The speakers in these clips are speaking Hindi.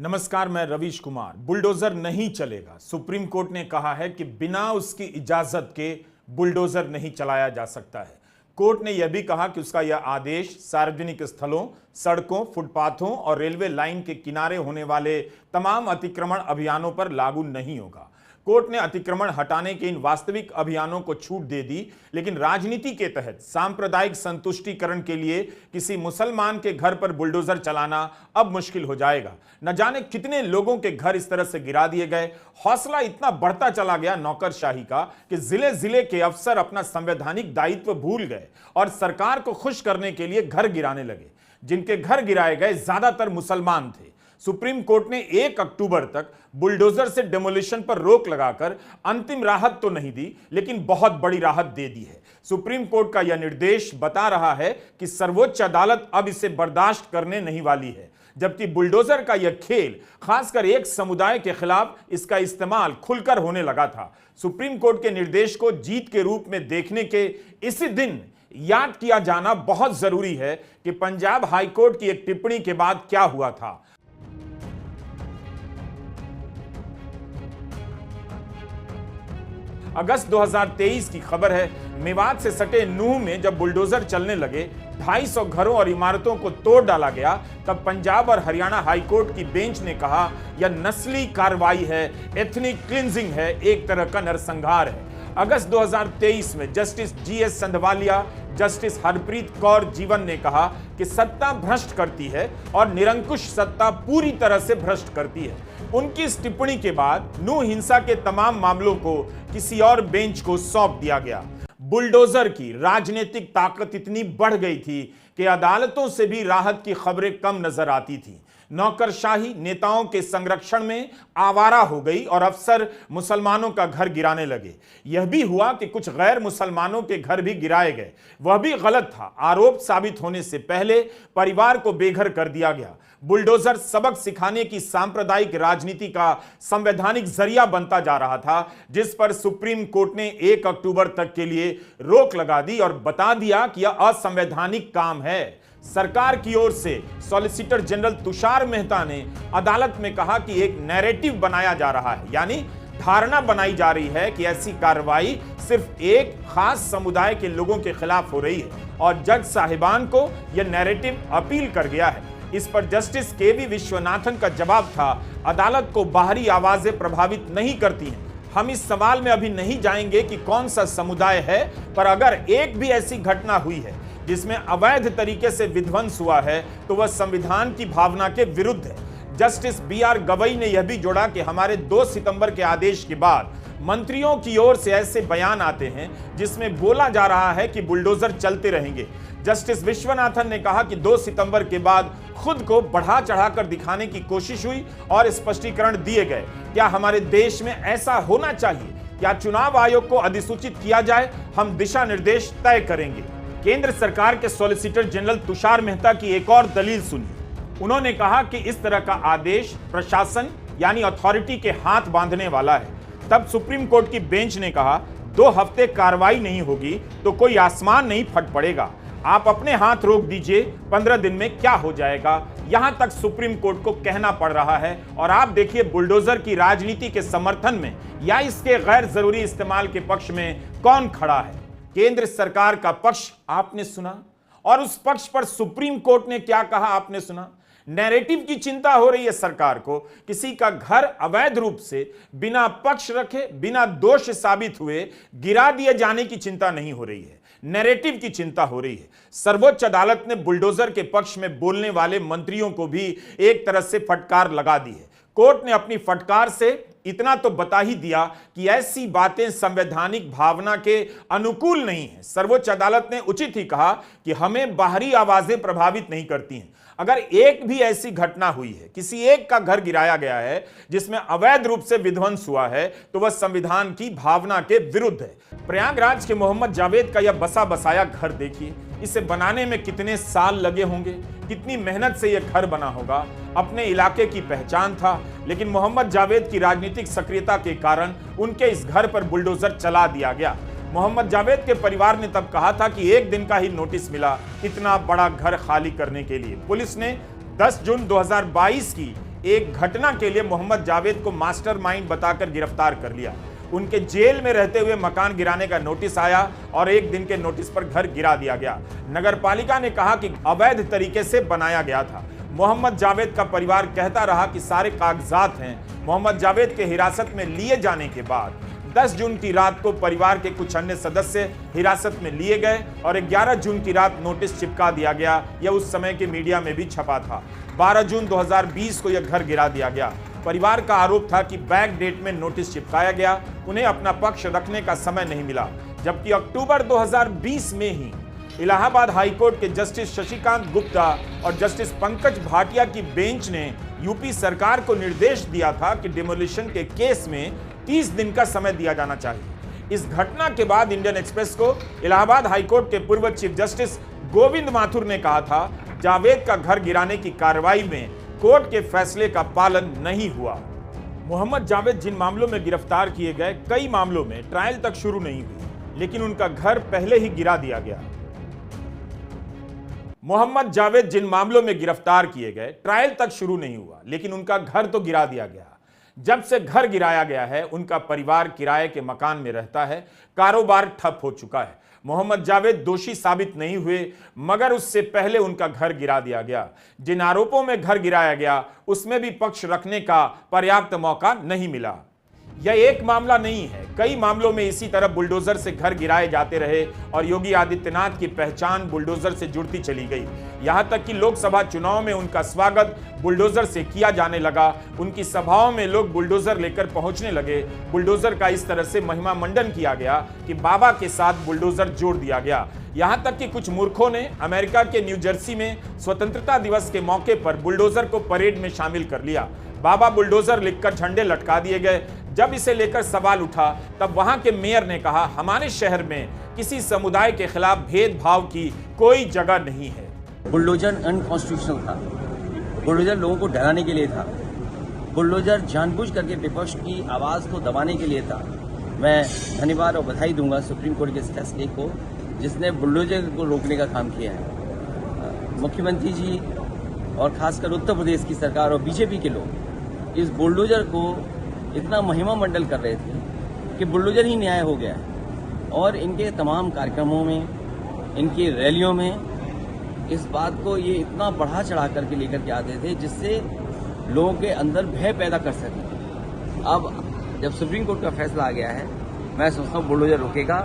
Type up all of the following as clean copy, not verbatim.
नमस्कार, मैं रवीश कुमार। बुलडोजर नहीं चलेगा। सुप्रीम कोर्ट ने कहा है कि बिना उसकी इजाजत के बुलडोजर नहीं चलाया जा सकता है। कोर्ट ने यह भी कहा कि उसका यह आदेश सार्वजनिक स्थलों, सड़कों, फुटपाथों और रेलवे लाइन के किनारे होने वाले तमाम अतिक्रमण अभियानों पर लागू नहीं होगा। कोर्ट ने अतिक्रमण हटाने के इन वास्तविक अभियानों को छूट दे दी, लेकिन राजनीति के तहत सांप्रदायिक संतुष्टिकरण के लिए किसी मुसलमान के घर पर बुलडोजर चलाना अब मुश्किल हो जाएगा। न जाने कितने लोगों के घर इस तरह से गिरा दिए गए। हौसला इतना बढ़ता चला गया नौकरशाही का कि जिले जिले के अफसर अपना संवैधानिक दायित्व भूल गए और सरकार को खुश करने के लिए घर गिराने लगे। जिनके घर गिराए गए ज्यादातर मुसलमान थे। सुप्रीम कोर्ट ने 1 अक्टूबर तक बुलडोजर से डेमोलिशन पर रोक लगाकर अंतिम राहत तो नहीं दी, लेकिन बहुत बड़ी राहत दे दी है। सुप्रीम कोर्ट का यह निर्देश बता रहा है कि सर्वोच्च अदालत अब इसे बर्दाश्त करने नहीं वाली है, जबकि बुलडोजर का यह खेल खासकर एक समुदाय के खिलाफ इसका इस्तेमाल खुलकर होने लगा था। सुप्रीम कोर्ट के निर्देश को जीत के रूप में देखने के इसी दिन याद किया जाना बहुत जरूरी है कि पंजाब हाईकोर्ट की एक टिप्पणी के बाद क्या हुआ था। अगस्त 2023 की खबर है। मेवात से सटे नूह में जब बुलडोजर चलने लगे, 250 घरों और इमारतों को तोड़ डाला गया, तब पंजाब और हरियाणा हाईकोर्ट की बेंच ने कहा यह नस्ली कार्रवाई है, एथनिक क्लिंजिंग है, एक तरह का नरसंहार है। अगस्त 2023 में justice GS Sandhawalia, justice Harpreet Kaur जीवन ने कहा कि सत्ता भ्रष्ट करती है और निरंकुश सत्ता पूरी तरह से भ्रष्ट करती है। उनकी इस टिप्पणी के बाद नूह हिंसा के तमाम मामलों को किसी और बेंच को सौंप दिया गया। बुलडोजर की राजनीतिक ताकत इतनी बढ़ गई थी कि अदालतों से भी राहत की खबरें कम नजर आती थी। नौकरशाही नेताओं के संरक्षण में आवारा हो गई और अफसर मुसलमानों का घर गिराने लगे। यह भी हुआ कि कुछ गैर मुसलमानों के घर भी गिराए गए। वह भी गलत था। आरोप साबित होने से पहले परिवार को बेघर कर दिया गया। बुलडोजर सबक सिखाने की सांप्रदायिक राजनीति का संवैधानिक जरिया बनता जा रहा था, जिस पर सुप्रीम कोर्ट ने 1 अक्टूबर तक के लिए रोक लगा दी और बता दिया कि यह असंवैधानिक काम है। सरकार की ओर से सॉलिसिटर जनरल तुषार मेहता ने अदालत में कहा कि एक नैरेटिव बनाया जा रहा है, यानी धारणा बनाई जा रही है कि ऐसी कार्रवाई सिर्फ एक खास समुदाय के लोगों के खिलाफ हो रही है और जज साहिबान को यह नैरेटिव अपील कर गया है। इस पर जस्टिस केवी विश्वनाथन का जवाब था, अदालत को बाहरी आवाजें प्रभावित नहीं करती हैं। हम इस सवाल में अभी नहीं जाएंगे कि कौन सा समुदाय है, पर अगर एक भी ऐसी घटना हुई है जिसमें अवैध तरीके से विध्वंस हुआ है तो वह संविधान की भावना के विरुद्ध है। जस्टिस बीआर गवई ने यह भी जोड़ा कि हमारे 2 सितंबर के आदेश के बाद मंत्रियों की ओर से ऐसे बयान आते हैं जिसमें बोला जा रहा है कि बुलडोजर चलते रहेंगे। जस्टिस विश्वनाथन ने कहा कि 2 सितंबर के बाद खुद को बढ़ा चढ़ाकर दिखाने की कोशिश हुई और स्पष्टीकरण दिए गए। क्या हमारे देश में ऐसा होना चाहिए? क्या चुनाव आयोग को अधिसूचित किया जाए? हम दिशा निर्देश तय करेंगे। केंद्र सरकार के सॉलिसिटर जनरल तुषार मेहता की एक और दलील सुनिए। उन्होंने कहा कि इस तरह का आदेश प्रशासन यानी अथॉरिटी के हाथ बांधने वाला है। तब सुप्रीम कोर्ट की बेंच ने कहा 2 हफ्ते कार्रवाई नहीं होगी तो कोई आसमान नहीं फट पड़ेगा। आप अपने हाथ रोक दीजिए, 15 दिन में क्या हो जाएगा। यहां तक सुप्रीम कोर्ट को कहना पड़ रहा है। और आप देखिए बुलडोजर की राजनीति के समर्थन में या इसके गैर जरूरी इस्तेमाल के पक्ष में कौन खड़ा है। केंद्र सरकार का पक्ष आपने सुना और उस पक्ष पर सुप्रीम कोर्ट ने क्या कहा आपने सुना। नैरेटिव की चिंता हो रही है सरकार को। किसी का घर अवैध रूप से बिना पक्ष रखे, बिना दोष साबित हुए गिरा दिए जाने की चिंता नहीं हो रही है, नैरेटिव की चिंता हो रही है। सर्वोच्च अदालत ने बुलडोजर के पक्ष में बोलने वाले मंत्रियों को भी एक तरह से फटकार लगा दी है। कोर्ट ने अपनी फटकार से इतना तो बता ही दिया कि ऐसी बातें संवैधानिक भावना के अनुकूल नहीं है। सर्वोच्च अदालत ने उचित ही कहा कि हमें बाहरी आवाजें प्रभावित नहीं करती हैं। अगर एक भी ऐसी घटना हुई है, किसी एक का घर गिराया गया है जिसमें अवैध रूप से विध्वंस हुआ है, तो वह संविधान की भावना के विरुद्ध है। प्रयागराज के मोहम्मद जावेद का यह बसा बसाया घर देखिए। इसे बनाने में कितने साल लगे होंगे, कितनी मेहनत से यह घर बना होगा। अपने इलाके की पहचान था, लेकिन मोहम्मद जावेद की राजनीतिक सक्रियता के कारण उनके इस घर पर बुलडोजर चला दिया गया। मोहम्मद जावेद के परिवार ने तब कहा था कि 1 दिन का ही नोटिस मिला इतना बड़ा घर खाली करने के लिए। पुलिस ने 10 जून 2022 की एक घटना के लिए मोहम्मद जावेद को मास्टरमाइंड बताकर गिरफ्तार कर लिया। उनके जेल में रहते हुए मकान गिराने का नोटिस आया और एक दिन के नोटिस पर घर गिरा दिया गया। नगरपालिका ने कहा कि अवैध तरीके से बनाया गया था। मोहम्मद जावेद का परिवार कहता रहा कि सारे कागजात हैं। मोहम्मद जावेद के हिरासत में लिए जाने के बाद 10 जून की रात को परिवार के कुछ अन्य सदस्य हिरासत में लिए गए और 11 जून की रात नोटिस चिपका दिया गया। यह उस समय के मीडिया में भी छपा था। 12 जून 2020 को यह घर गिरा दिया गया। परिवार का आरोप था कि बैक डेट में नोटिस चिपकाया गया, उन्हें अपना पक्ष रखने का समय नहीं मिला। जबकि अक्टूबर 2020 में ही इलाहाबाद हाईकोर्ट के जस्टिस शशिकांत गुप्ता और जस्टिस पंकज भाटिया की बेंच ने यूपी सरकार को निर्देश दिया था कि डिमोलिशन के केस में 30 दिन का समय दिया जाना चाहिए। इस घटना के बाद इंडियन एक्सप्रेस को इलाहाबाद हाईकोर्ट के पूर्व चीफ जस्टिस गोविंद माथुर ने कहा था, जावेद का घर गिराने की कार्रवाई में कोर्ट के फैसले का पालन नहीं हुआ। मोहम्मद जावेद जिन मामलों में गिरफ्तार किए गए, कई मामलों में ट्रायल तक शुरू नहीं हुई, लेकिन उनका घर पहले ही गिरा दिया गया। मोहम्मद जावेद जिन मामलों में गिरफ्तार किए गए, ट्रायल तक शुरू नहीं हुआ, लेकिन उनका घर तो गिरा दिया गया। जब से घर गिराया गया है, उनका परिवार किराए के मकान में रहता है, कारोबार ठप हो चुका है। मोहम्मद जावेद दोषी साबित नहीं हुए, मगर उससे पहले उनका घर गिरा दिया गया। जिन आरोपों में घर गिराया गया, उसमें भी पक्ष रखने का पर्याप्त मौका नहीं मिला। यह एक मामला नहीं है, कई मामलों में इसी तरह बुलडोजर से घर गिराए जाते रहे और योगी आदित्यनाथ की पहचान बुलडोजर से जुड़ती चली गई। यहां तक कि लोकसभा चुनाव में उनका स्वागत बुलडोजर से किया जाने लगा। उनकी सभाओं में लोग बुलडोजर लेकर पहुंचने लगे। बुलडोजर का इस तरह से महिमा मंडन किया गया कि बाबा के साथ बुलडोजर जोड़ दिया गया। यहां तक कि कुछ मूर्खों ने अमेरिका के न्यू जर्सी में स्वतंत्रता दिवस के मौके पर बुलडोजर को परेड में शामिल कर लिया। बाबा बुलडोजर लिखकर झंडे लटका दिए गए। जब इसे लेकर सवाल उठा, तब वहां के मेयर ने कहा, हमारे शहर में किसी समुदाय के खिलाफ भेदभाव की कोई जगह नहीं है। बुलडोजर अनकॉन्स्टिट्यूशनल था। बुलडोजर लोगों को डराने के लिए था। बुलडोजर जानबूझ करके विपक्ष की आवाज को दबाने के लिए था। मैं धन्यवाद और बधाई दूंगा सुप्रीम कोर्ट के इस फैसले को, जिसने बुलडोजर को रोकने का काम किया है। मुख्यमंत्री जी और खासकर उत्तर प्रदेश की सरकार और बीजेपी के लोग इस बुलडोजर को इतना महिमा मंडल कर रहे थे कि बुलडोजर ही न्याय हो गया। और इनके तमाम कार्यक्रमों में, इनकी रैलियों में इस बात को ये इतना बढ़ा चढ़ा करके लेकर के आते थे, जिससे लोगों के अंदर भय पैदा कर सके। अब जब सुप्रीम कोर्ट का फैसला आ गया है, मैं सोचता हूँ बुलडोजर रुकेगा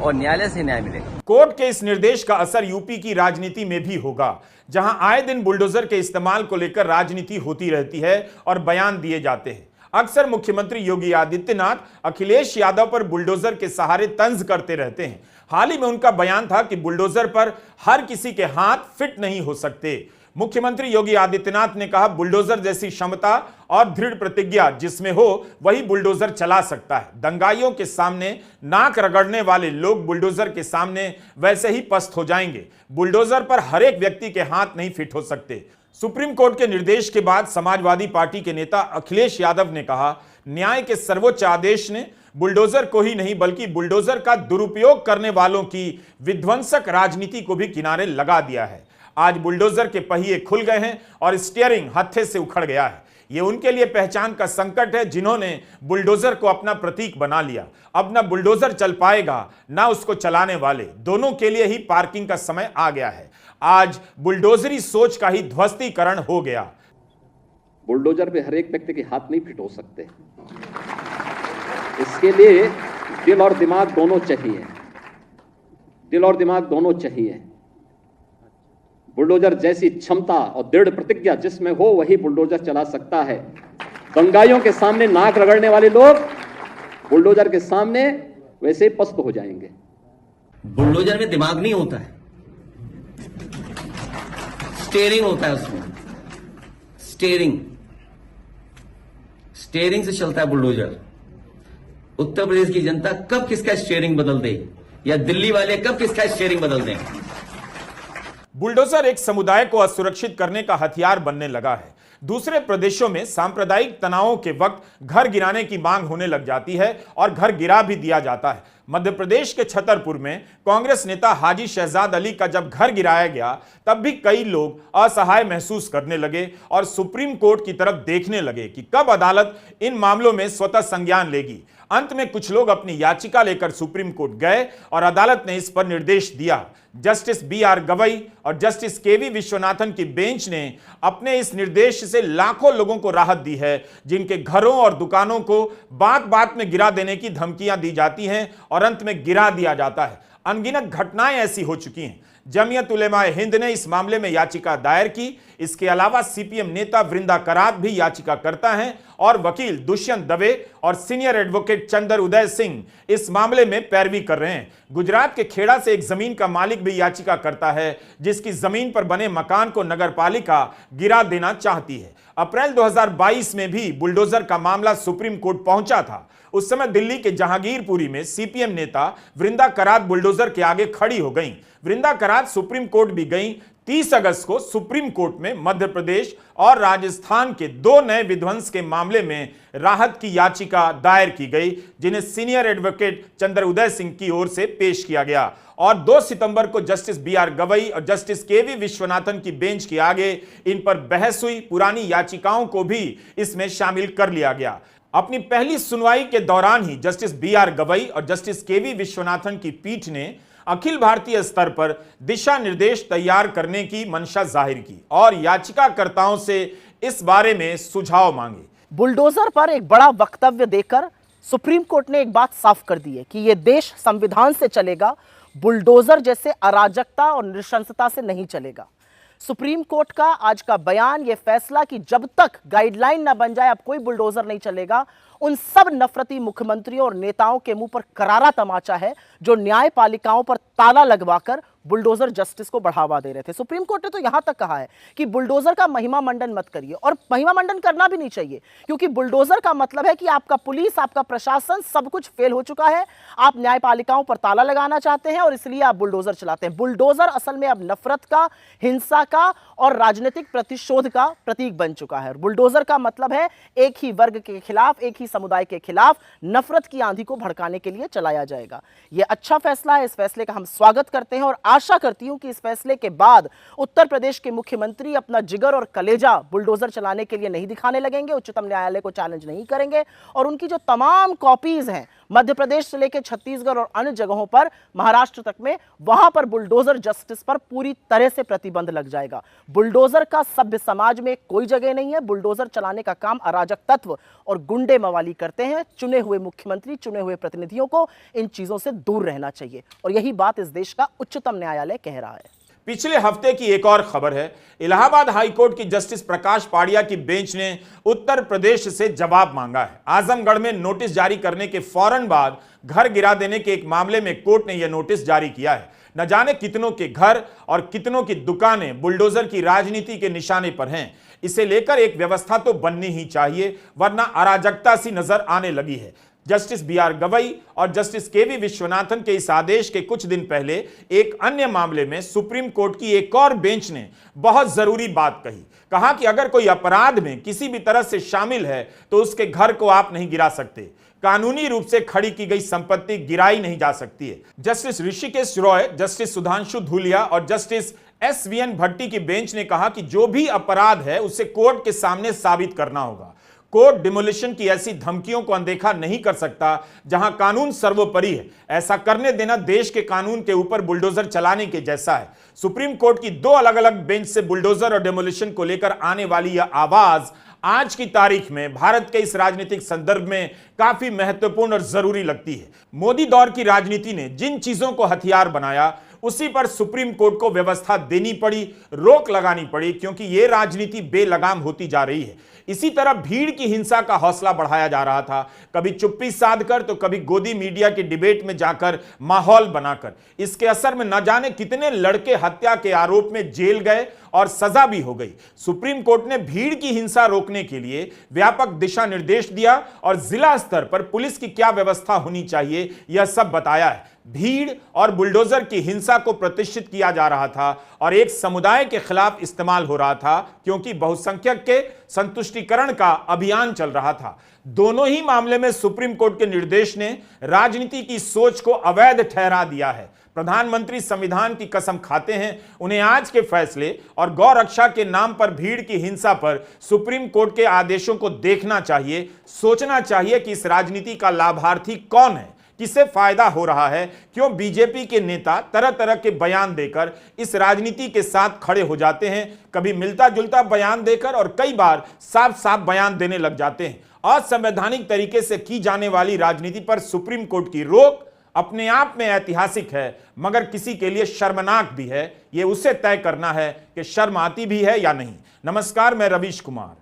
और न्यायालय से न्याय मिलेगा। कोर्ट के इस निर्देश का असर यूपी की राजनीति में भी होगा, जहां आए दिन बुलडोजर के इस्तेमाल को लेकर राजनीति होती रहती है और बयान दिए जाते हैं। अक्सर मुख्यमंत्री योगी आदित्यनाथ अखिलेश यादव पर बुलडोजर के सहारे तंज करते रहते हैं। हाल ही में उनका बयान था कि बुलडोजर पर हर किसी के हाथ फिट नहीं हो सकते। मुख्यमंत्री योगी आदित्यनाथ ने कहा, बुलडोजर जैसी क्षमता और दृढ़ प्रतिज्ञा जिसमें हो वही बुलडोजर चला सकता है। दंगाइयों के सामने नाक रगड़ने वाले लोग बुलडोजर के सामने वैसे ही पस्त हो जाएंगे। बुलडोजर पर हर एक व्यक्ति के हाथ नहीं फिट हो सकते। सुप्रीम कोर्ट के निर्देश के बाद समाजवादी पार्टी के नेता अखिलेश यादव ने कहा, न्याय के सर्वोच्च आदेश ने बुलडोजर को ही नहीं बल्कि बुलडोजर का दुरुपयोग करने वालों की विध्वंसक राजनीति को भी किनारे लगा दिया है। आज बुलडोजर के पहिए खुल गए हैं और स्टीयरिंग हत्थे से उखड़ गया है। ये उनके लिए पहचान का संकट है जिन्होंने बुलडोजर को अपना प्रतीक बना लिया। अब ना बुलडोजर चल पाएगा, ना उसको चलाने वाले। दोनों के लिए ही पार्किंग का समय आ गया है। आज बुलडोजरी सोच का ही ध्वस्तीकरण हो गया। बुलडोजर पे हर एक व्यक्ति के हाथ नहीं फिट हो सकते। इसके लिए दिल और दिमाग दोनों चाहिए। दिल और दिमाग दोनों चाहिए। बुलडोजर जैसी क्षमता और दृढ़ प्रतिज्ञा जिसमें हो वही बुलडोजर चला सकता है। दंगाइयों के सामने नाक रगड़ने वाले लोग बुलडोजर के सामने वैसे ही पस्त हो जाएंगे। बुलडोजर में दिमाग नहीं होता है, स्टीयरिंग होता है उसमें। स्टीयरिंग से चलता है बुलडोजर। उत्तर प्रदेश की जनता कब किसका स्टीयरिंग बदल दे, या दिल्ली वाले कब किसका स्टीयरिंग बदल दें। बुलडोजर एक समुदाय को असुरक्षित करने का हथियार बनने लगा है। दूसरे प्रदेशों में सांप्रदायिक तनावों के वक्त घर गिराने की मांग होने लग जाती है और घर गिरा भी दिया जाता है। मध्य प्रदेश के छतरपुर में कांग्रेस नेता हाजी शहजाद अली का जब घर गिराया गया तब भी कई लोग असहाय महसूस करने लगे और सुप्रीम कोर्ट की तरफ देखने लगे कि कब अदालत इन मामलों में स्वतः संज्ञान लेगी। अंत में कुछ लोग अपनी याचिका लेकर सुप्रीम कोर्ट गए और अदालत ने इस पर निर्देश दिया। Justice B R. गवई और जस्टिस के.वी. विश्वनाथन की बेंच ने अपने इस निर्देश से लाखों लोगों को राहत दी है, जिनके घरों और दुकानों को बात बात में गिरा देने की धमकियां दी जाती हैं और अंत में गिरा दिया जाता है। अनगिनत घटनाएं ऐसी हो चुकी हैं। जमीयत उलेमाए हिंद ने इस मामले में याचिका दायर की। इसके अलावा सीपीएम नेता वृंदा करात भी याचिका करता है और वकील दुष्यंत दवे और सीनियर एडवोकेट चंदर उदय सिंह इस मामले में पैरवी कर रहे हैं। गुजरात के खेड़ा से एक जमीन का मालिक भी याचिका करता है, जिसकी जमीन पर बने मकान को नगरपालिका गिरा देना चाहती है। अप्रैल 2022 में भी बुलडोजर का मामला सुप्रीम कोर्ट पहुंचा था। उस समय दिल्ली के जहांगीरपुरी में सीपीएम नेता वृंदा करात बुलडोजर के आगे खड़ी हो गईं। वृंदा करात सुप्रीम कोर्ट भी गईं। 30 अगस्त को सुप्रीम कोर्ट में मध्य प्रदेश और राजस्थान के 2 नए विध्वंस के मामले में राहत की याचिका दायर की गई, जिन्हें सीनियर एडवोकेट चंद्र उदय सिंह की ओर से पेश किया गया और 2 सितंबर को जस्टिस बी.आर. गवई और जस्टिस के.वी. विश्वनाथन की बेंच के आगे इन पर बहस हुई। पुरानी याचिकाओं को भी इसमें शामिल कर लिया गया। अपनी पहली सुनवाई के दौरान ही जस्टिस बी.आर. गवई और जस्टिस के.वी. विश्वनाथन की पीठ ने अखिल भारतीय स्तर पर दिशा निर्देश तैयार करने की मंशा जाहिर की और याचिकाकर्ताओं से इस बारे में सुझाव मांगे। बुलडोजर पर एक बड़ा वक्तव्य देकर सुप्रीम कोर्ट ने एक बात साफ कर दी है कि यह देश संविधान से चलेगा, बुलडोजर जैसे अराजकता और नृशंसता से नहीं चलेगा। सुप्रीम कोर्ट का आज का बयान, यह फैसला कि जब तक गाइडलाइन ना बन जाए अब कोई बुलडोजर नहीं चलेगा, उन सब नफरती मुख्यमंत्रियों और नेताओं के मुंह पर करारा तमाचा है जो न्यायपालिकाओं पर ताला लगवाकर बुलडोजर जस्टिस को बढ़ावा दे रहे थे। सुप्रीम कोर्ट ने तो यहां तक कहा है कि बुलडोजर का महिमा मंडन मत करिए, और महिमा मंडन करना भी नहीं चाहिए, क्योंकि बुलडोजर का मतलब है कि आपका पुलिस, आपका प्रशासन सब कुछ फेल हो चुका है। आप न्यायपालिकाओं पर ताला लगाना चाहते हैं और इसलिए आप बुलडोजर चलाते हैं। बुलडोजर असल में अब नफरत का, हिंसा का और राजनीतिक प्रतिशोध का प्रतीक बन चुका है। बुलडोजर का मतलब है एक ही वर्ग के खिलाफ, एक ही समुदाय के खिलाफ नफरत की आंधी को भड़काने के लिए चलाया जाएगा। यह अच्छा फैसला है, इस फैसले का हम स्वागत करते हैं और आशा करती हूं कि इस फैसले के बाद उत्तर प्रदेश के मुख्यमंत्री अपना जिगर और कलेजा बुलडोजर चलाने के लिए नहीं दिखाने लगेंगे, उच्चतम न्यायालय को चैलेंज नहीं करेंगे और उनकी जो तमाम कॉपीज हैं मध्य प्रदेश से लेकर छत्तीसगढ़ और अन्य जगहों पर, महाराष्ट्र तक में, वहां पर बुलडोजर जस्टिस पर पूरी तरह से प्रतिबंध लग जाएगा। बुलडोजर का सभ्य समाज में कोई जगह नहीं है। बुलडोजर चलाने का काम अराजक तत्व और गुंडे मवाली करते हैं। चुने हुए मुख्यमंत्री, चुने हुए प्रतिनिधियों को इन चीजों से दूर रहना चाहिए और यही बात इस देश का उच्चतम न्यायालय कह रहा है। पिछले हफ्ते की एक और खबर है। इलाहाबाद हाईकोर्ट की जस्टिस प्रकाश पाड़िया की बेंच ने उत्तर प्रदेश से जवाब मांगा है। आजमगढ़ में नोटिस जारी करने के फौरन बाद घर गिरा देने के एक मामले में कोर्ट ने यह नोटिस जारी किया है। न जाने कितनों के घर और कितनों की दुकानें बुलडोजर की राजनीति के निशाने पर हैं। इसे लेकर एक व्यवस्था तो बननी ही चाहिए, वरना अराजकता सी नजर आने लगी है। Justice B R. गवई और जस्टिस के.वी. विश्वनाथन के इस आदेश के कुछ दिन पहले एक अन्य मामले में सुप्रीम कोर्ट की एक और बेंच ने बहुत जरूरी बात कही। कहा कि अगर कोई अपराध में किसी भी तरह से शामिल है तो उसके घर को आप नहीं गिरा सकते। कानूनी रूप से खड़ी की गई संपत्ति गिराई नहीं जा सकती है। जस्टिस ऋषिकेश रॉय, जस्टिस सुधांशु धूलिया और जस्टिस एस.वी.एन. भट्टी की बेंच ने कहा कि जो भी अपराध है उसे कोर्ट के सामने साबित करना होगा। कोर्ट डिमोलिशन की ऐसी धमकियों को अनदेखा नहीं कर सकता जहां कानून सर्वोपरि है। ऐसा करने देना देश के कानून के ऊपर बुलडोजर चलाने के जैसा है। सुप्रीम कोर्ट की 2 अलग अलग बेंच से बुलडोजर और डिमोलिशन को लेकर आने वाली यह आवाज आज की तारीख में भारत के इस राजनीतिक संदर्भ में काफी महत्वपूर्ण और जरूरी लगती है। मोदी दौर की राजनीति ने जिन चीजों को हथियार बनाया उसी पर सुप्रीम कोर्ट को व्यवस्था देनी पड़ी, रोक लगानी पड़ी, क्योंकि यह राजनीति बेलगाम होती जा रही है। इसी तरह भीड़ की हिंसा का हौसला बढ़ाया जा रहा था, कभी चुप्पी साधकर तो कभी गोदी मीडिया की डिबेट में जाकर माहौल बनाकर। इसके असर में न जाने कितने लड़के हत्या के आरोप में जेल गए और सजा भी हो गई। सुप्रीम कोर्ट ने भीड़ की हिंसा रोकने के लिए व्यापक दिशा निर्देश दिया और जिला स्तर पर पुलिस की क्या व्यवस्था होनी चाहिए यह सब बताया है। भीड़ और बुलडोजर की हिंसा को प्रतिष्ठित किया जा रहा था और एक समुदाय के खिलाफ इस्तेमाल हो रहा था, क्योंकि बहुसंख्यक के संतुष्टिकरण का अभियान चल रहा था। दोनों ही मामले में सुप्रीम कोर्ट के निर्देश ने राजनीति की सोच को अवैध ठहरा दिया है। प्रधानमंत्री संविधान की कसम खाते हैं, उन्हें आज के फैसले और गौ रक्षा के नाम पर भीड़ की हिंसा पर सुप्रीम कोर्ट के आदेशों को देखना चाहिए, सोचना चाहिए कि इस राजनीति का लाभार्थी कौन है, किसे फायदा हो रहा है, क्यों बीजेपी के नेता तरह तरह के बयान देकर इस राजनीति के साथ खड़े हो जाते हैं, कभी मिलता जुलता बयान देकर और कई बार साफ साफ बयान देने लग जाते हैं। असंवैधानिक तरीके से की जाने वाली राजनीति पर सुप्रीम कोर्ट की रोक अपने आप में ऐतिहासिक है, मगर किसी के लिए शर्मनाक भी है। यह उसे तय करना है कि शर्म आती भी है या नहीं। नमस्कार, मैं रवीश कुमार।